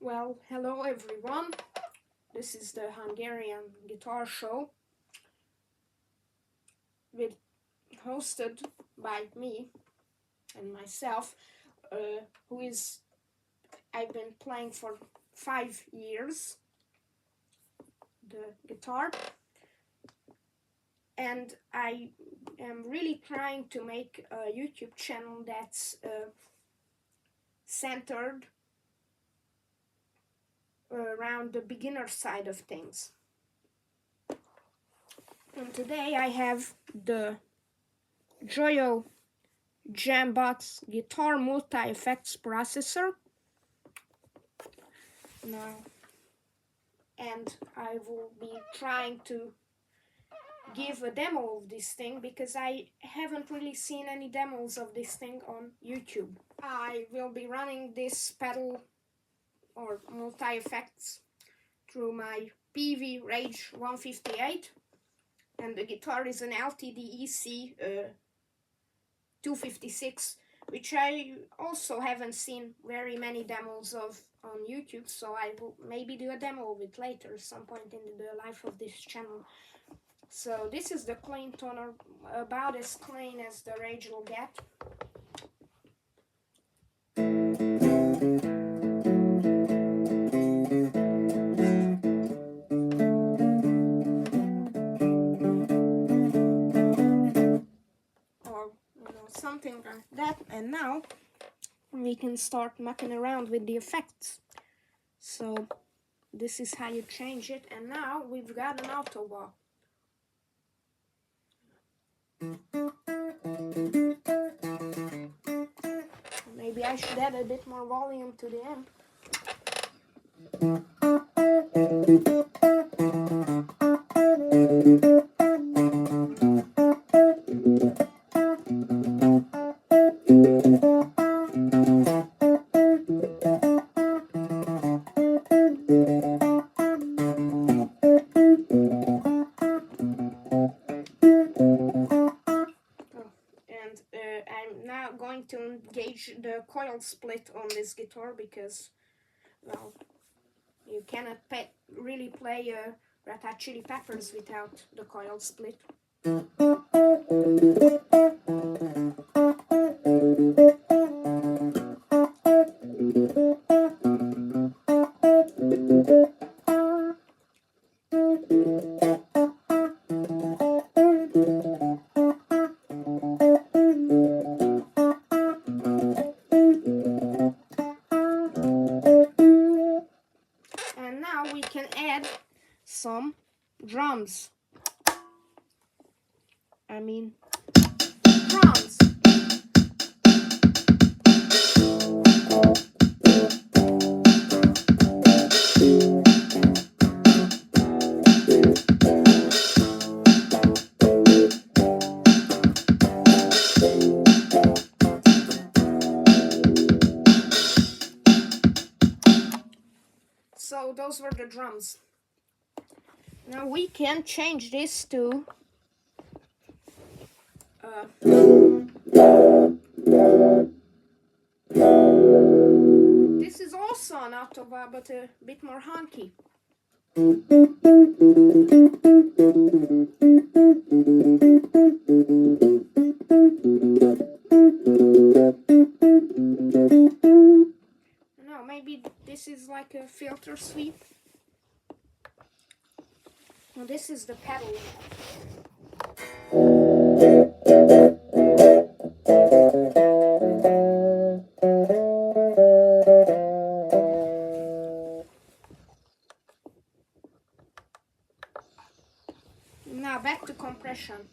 Well, hello everyone. This is the Hungarian guitar show hosted by me and myself, I've been playing for 5 years the guitar, and I am really trying to make a YouTube channel that's centered around the beginner side of things. And today I have the JOYO GEMBOX guitar multi-effects processor now, and I will be trying to give a demo of this thing because I haven't really seen any demos of this thing on YouTube. I will be running this pedal or multi-effects through my PV Rage 158, and the guitar is an LTD-EC 256, which I also haven't seen very many demos of on YouTube, so I will maybe do a demo of it later, some point in the life of this channel. So this is the clean toner, about as clean as the Rage will get. Or, something like that. And now we can start mucking around with the effects. So this is how you change it, and now we've got an auto bar. Maybe I should add a bit more volume to the amp. I'm now going to engage the coil split on this guitar because, well, you cannot really play Red Hot Chili Peppers without the coil split. And now we can add some drums. Drums. So those were the drums. Now we can change this to this is also an auto bar, but a bit more honky. No, maybe this is like a filter sweep. Well, this is the pedal. Now back to compression.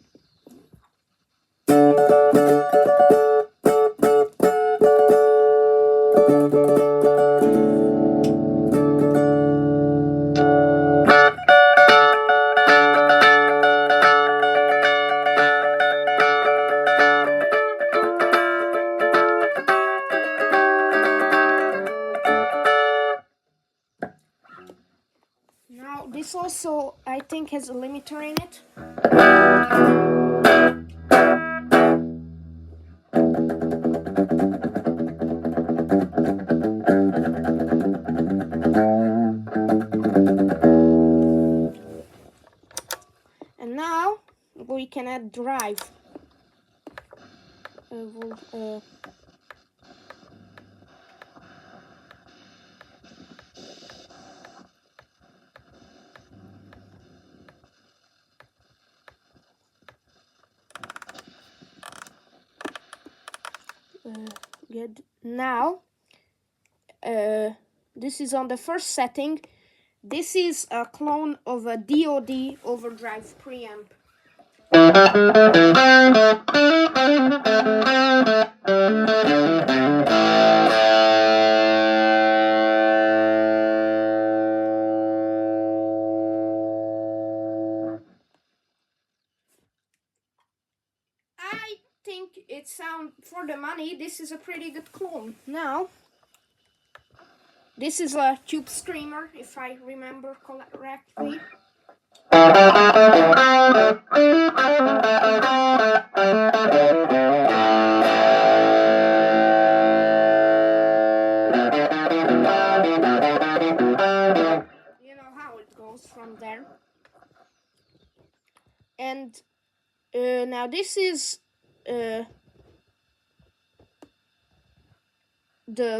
Now this also, I think, has a limiter in it. And now we can add drive. Good. Now, this is on the first setting. This is a clone of a DoD overdrive preamp. I think it sounds, for the money, this is a pretty good clone. Now, this is a tube screamer, if I remember correctly. You know how it goes from there. And now this is the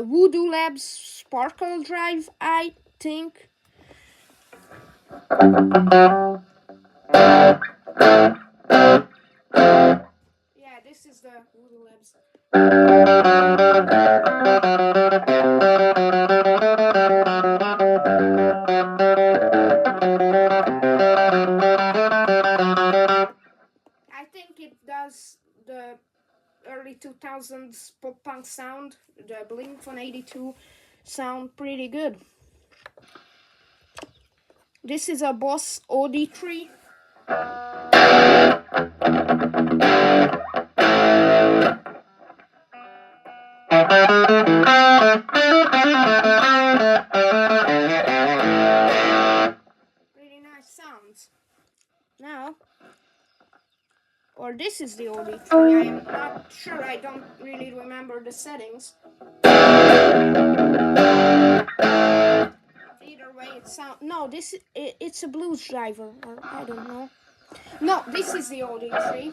Voodoo Labs Sparkle Drive, I think. Yeah, this is the Voodoo Labs. I think it does the early 2000s pop punk sound, the Blink-182 sound pretty good. This is a Boss OD3. Really nice sounds. Now, or this is the OD3, I am not sure, I don't really remember the settings. Either way it sounds, no, it's a blues driver, or I don't know. No, this is the OD3.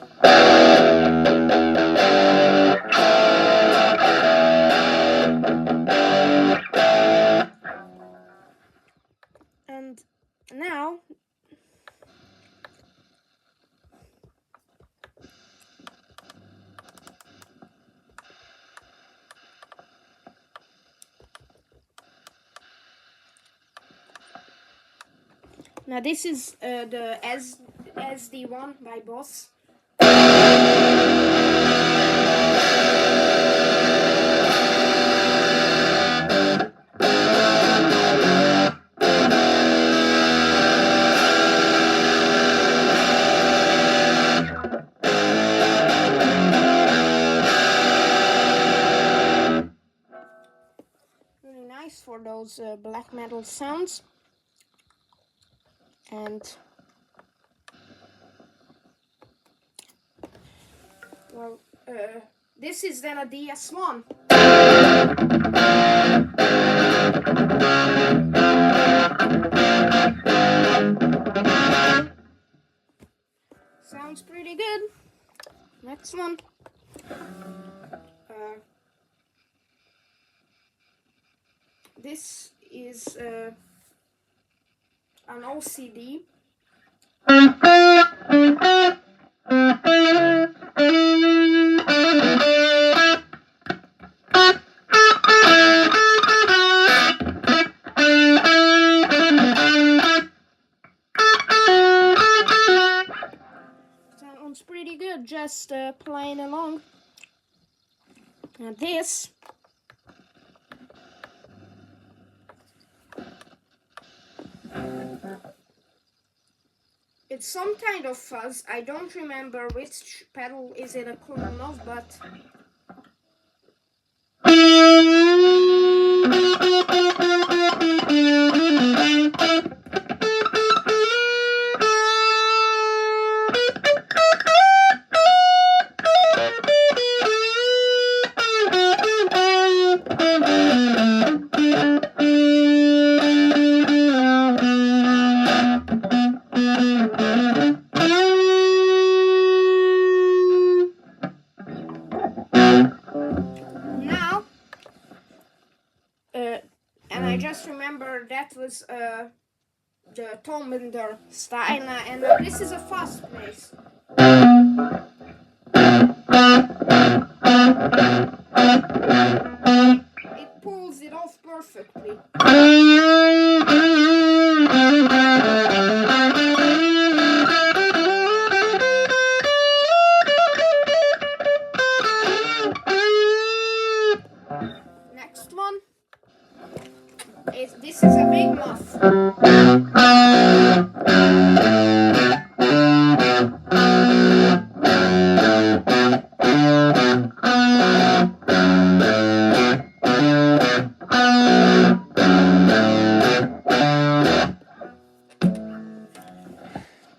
And now, this is the SD1 by Boss. Really nice for those black metal sounds. And well, this is then a DS1. Sounds pretty good. Next one. This is an OCD. Sounds pretty good, just playing along. Now this it's some kind of fuzz. I don't remember which pedal is it a clone of, but And I just remember that was the Tombender style, and this is a fast pace. It pulls it off perfectly. Next one is, this is a big muff.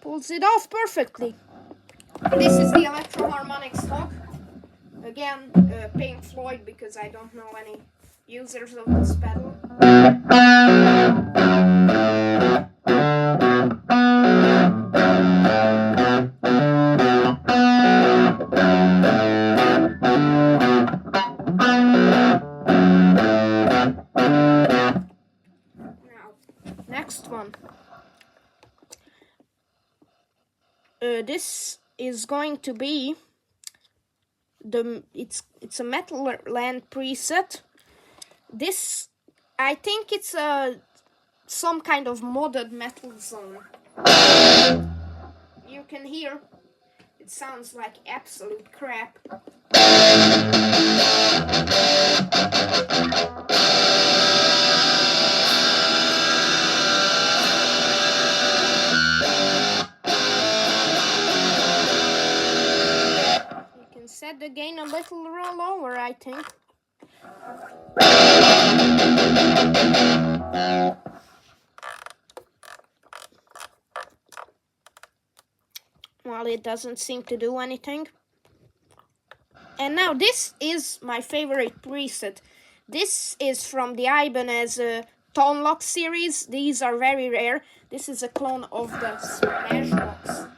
Pulls it off perfectly. This is the electro-harmonic stock. Again, Pink Floyd, because I don't know any users of this pedal. Now, next one. This is going to be it's a Metal Land preset. This, I think it's some kind of modded metal zone. You can hear it sounds like absolute crap. You can set the gain a little lower, I think. Well, it doesn't seem to do anything. And now this is my favorite preset. This is from the Ibanez Tone Lock series. These are very rare. This is a clone of the Smashbox.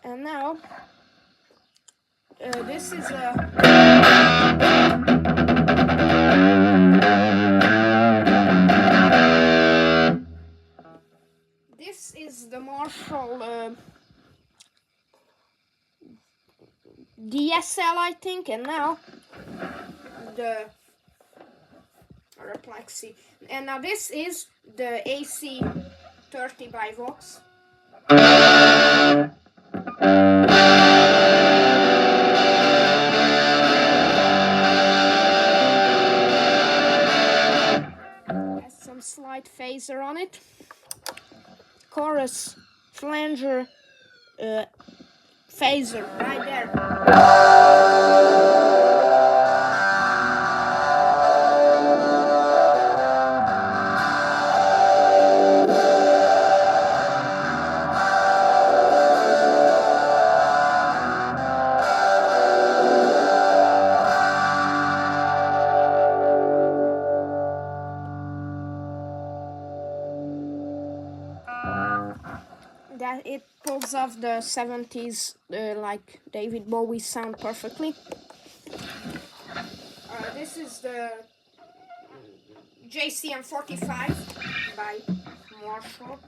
And now, this is a... This is the Marshall DSL, I think, and now the Replexi. And now this is the AC 30 by Vox. Has some slight phaser on it. Chorus, flanger, phaser right there. That it pulls off the 70s like David Bowie sound perfectly. This is the JCM 45 by Marshall.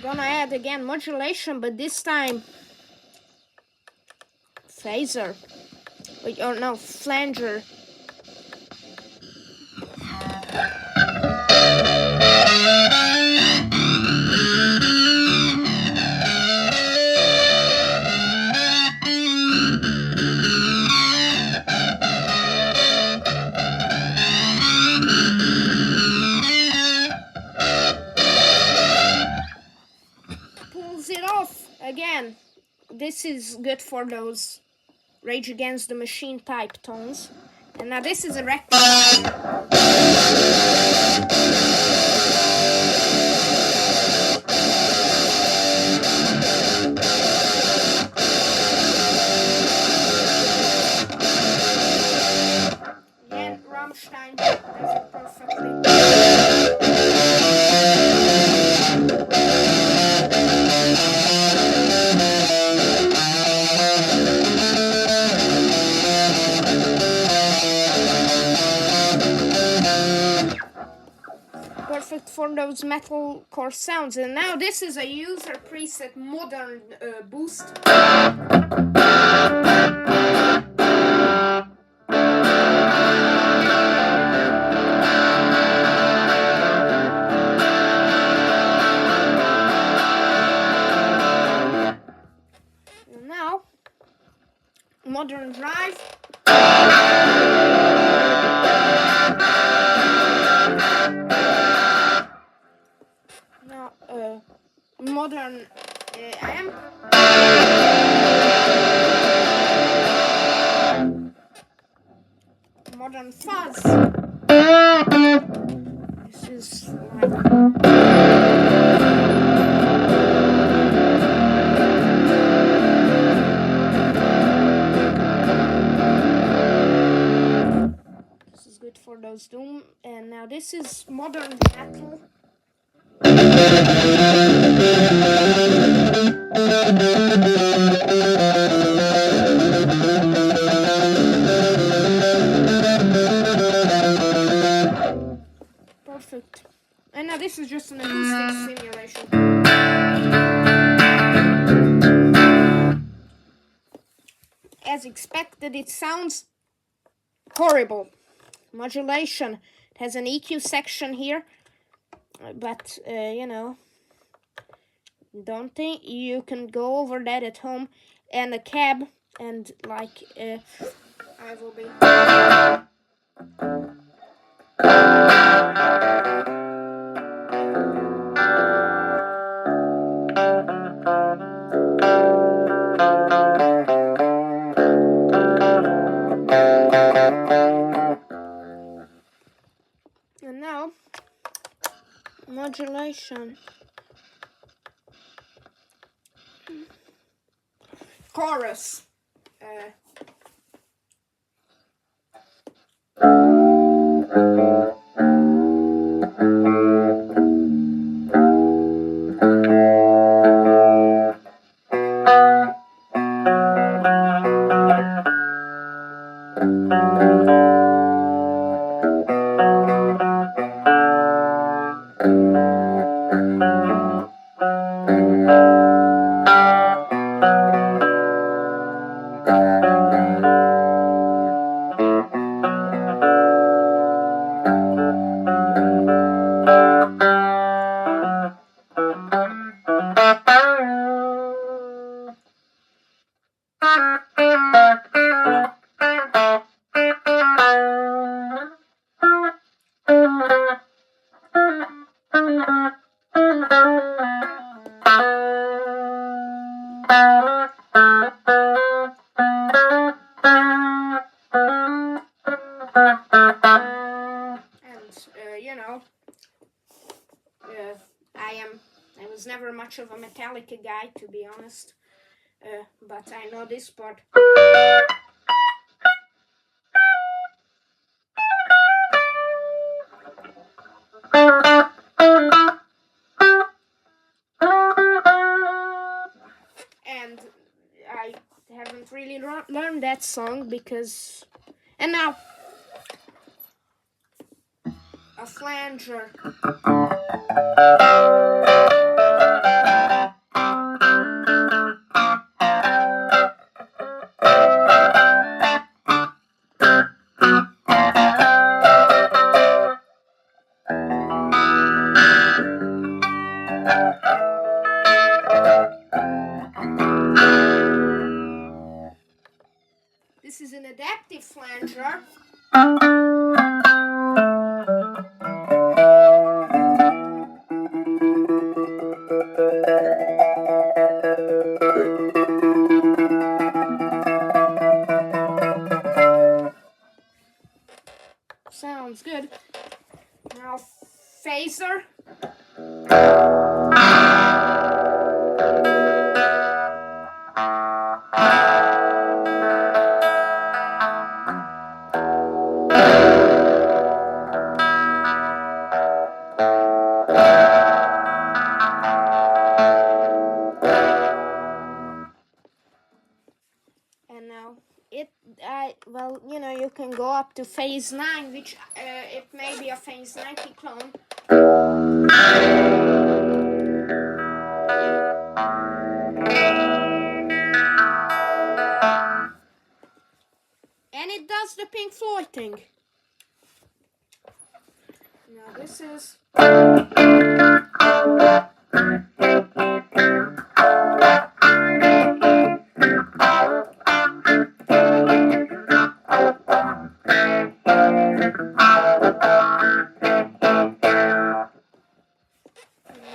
Gonna add again modulation, but this time phaser. Or no, flanger. Pulls it off again. This is good for those Rage Against the Machine type tones. And now this is a rectifier. Again, Rammstein does it perfectly. Perfect for those metalcore sounds. And now this is a user preset modern boost. And now modern drive. Now modern amp. Modern fuzz. This is like this is good for those doom. And now this is modern metal. Perfect. And now this is just an acoustic simulation. As expected, it sounds horrible. Modulation. It has an EQ section here, but you know, don't think you can go over that at home. And a cab, and like I will be. And now modulation. Chorus. You know, I was never much of a Metallica guy, to be honest, but I know this part. And I haven't really learned that song because... And now, a flanger. This is an adaptive flanger. sounds good. Now phaser. And now well, you know, you can go up to phase 9, which it may be a phase 90 clone. And it does the Pink Floyd thing. Now this is...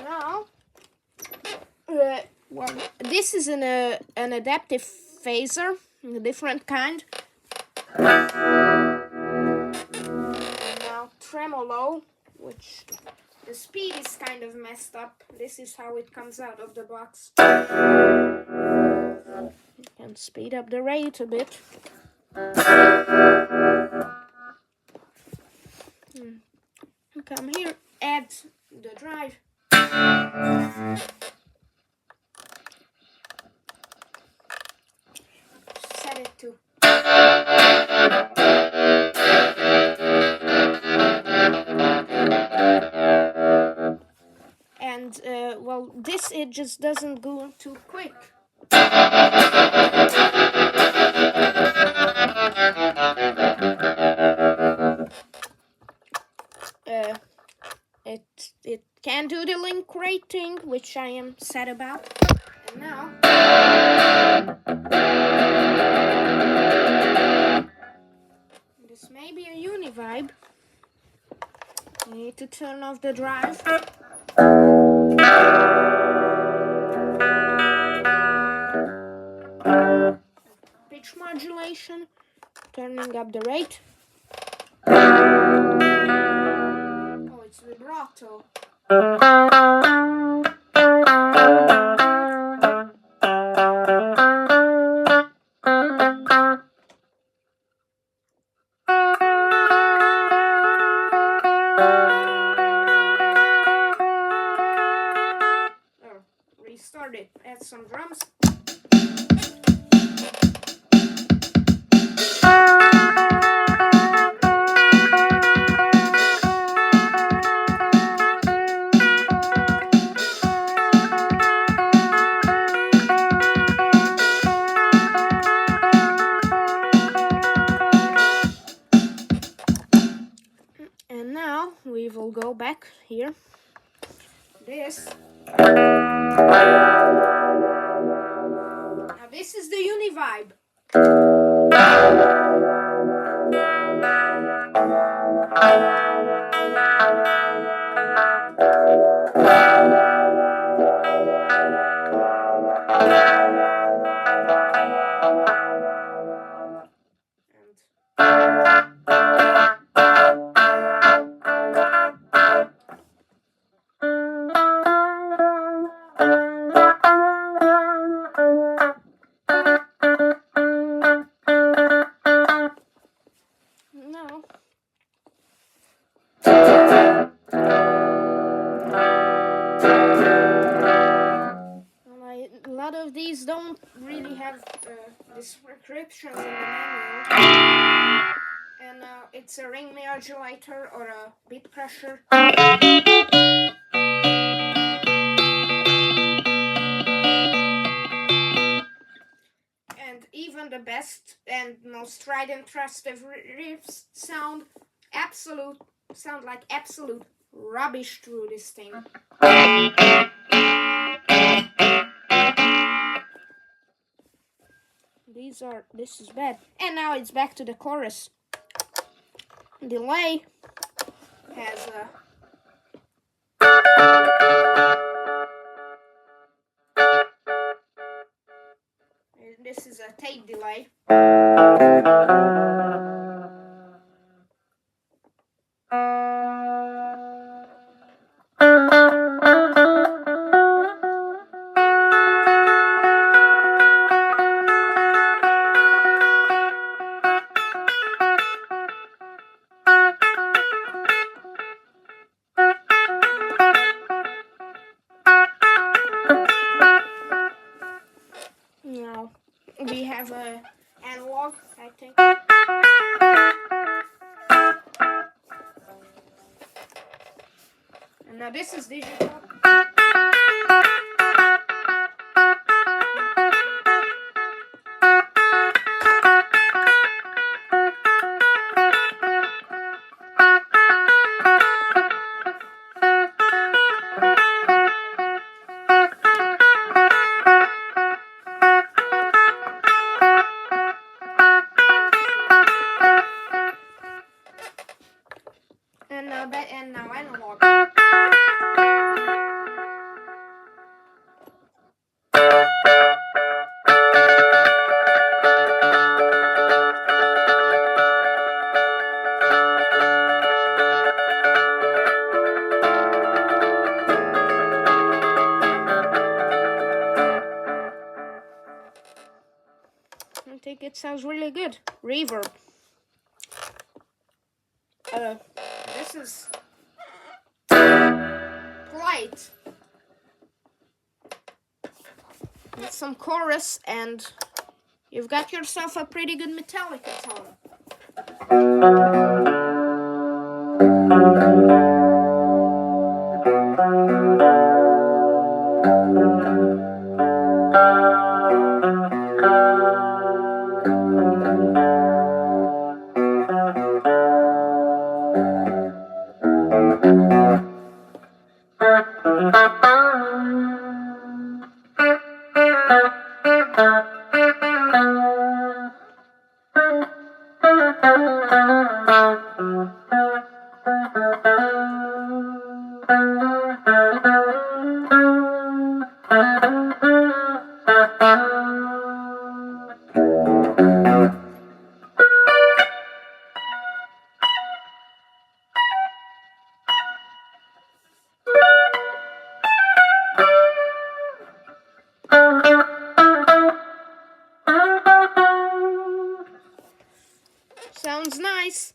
Now, well, this is an adaptive phaser, a different kind. And now tremolo, which the speed is kind of messed up. This is how it comes out of the box. You can speed up the rate a bit. Come here, add the drive. Set it to. And well, this it just doesn't go too quick. It can do the link rating, which I am sad about. And now this may be a univibe. I need to turn off the drive. Pitch modulation, turning up the rate. Oh, it's vibrato. Restart it, add some drums. And now we will go back here. This. Now this is the univibe. A lot of these don't really have descriptions in the manual. And it's a ring modulator or a bit crusher. And even the best and most tried and trusted riffs sound like absolute rubbish through this thing. This is bad. And now it's back to the chorus. Delay has a this is a tape delay. Now this is digital. And now analog. I think it sounds really good. Reverb. This is Polite. With some chorus, and you've got yourself a pretty good Metallica tone. Sounds nice.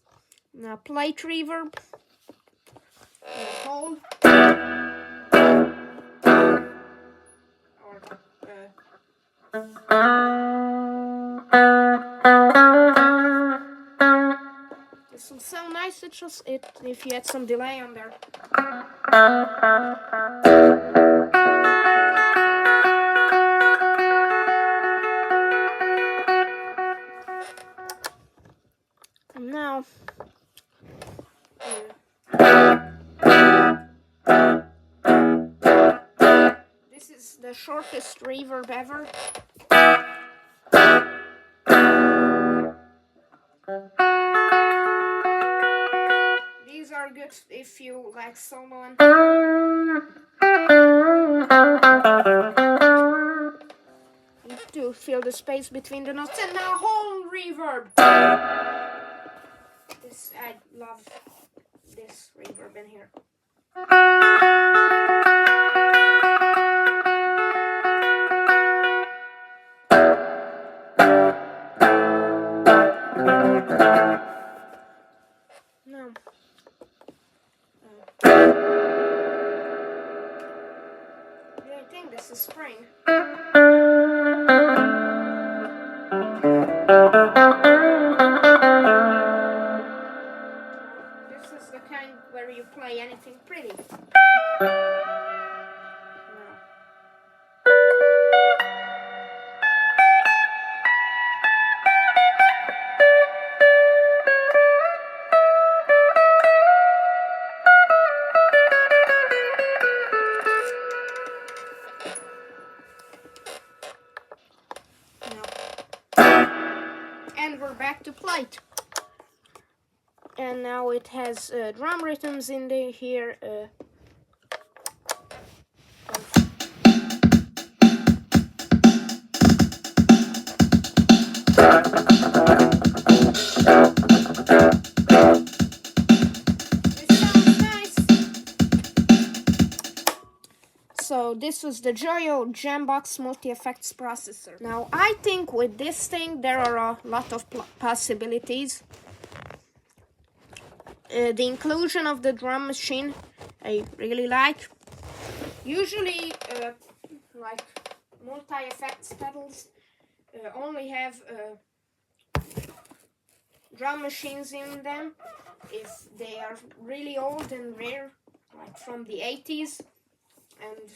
Now plate reverb. Hold. This will sound nice. It's just if you had some delay on there. And now. This is the shortest reverb ever. These are good if you like soloing. You have to feel the space between the notes. And now whole reverb. I love this reverb in here. Now, I think this is spring. This is the kind where you play anything pretty. And we're back to plate. And now it has drum rhythms in here. So this was the JOYO GEMBOX multi-effects processor. Now I think with this thing there are a lot of possibilities. The inclusion of the drum machine I really like. Usually like multi-effects pedals only have drum machines in them if they are really old and rare. like from the 80s, and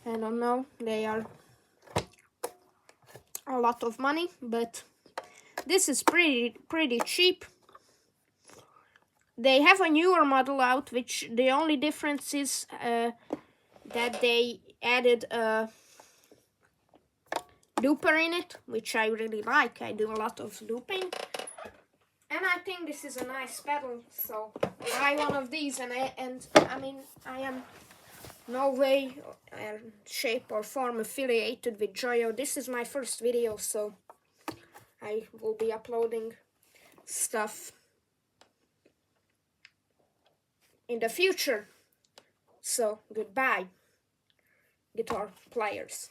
I don't know, they are a lot of money, but this is pretty cheap. They have a newer model out, which the only difference is that they added a looper in it, which I really like. I do a lot of looping, and I think this is a nice pedal, so buy one of these. And I mean, I am no way, shape or form affiliated with JOYO. This is my first video, so I will be uploading stuff in the future. So goodbye, guitar players.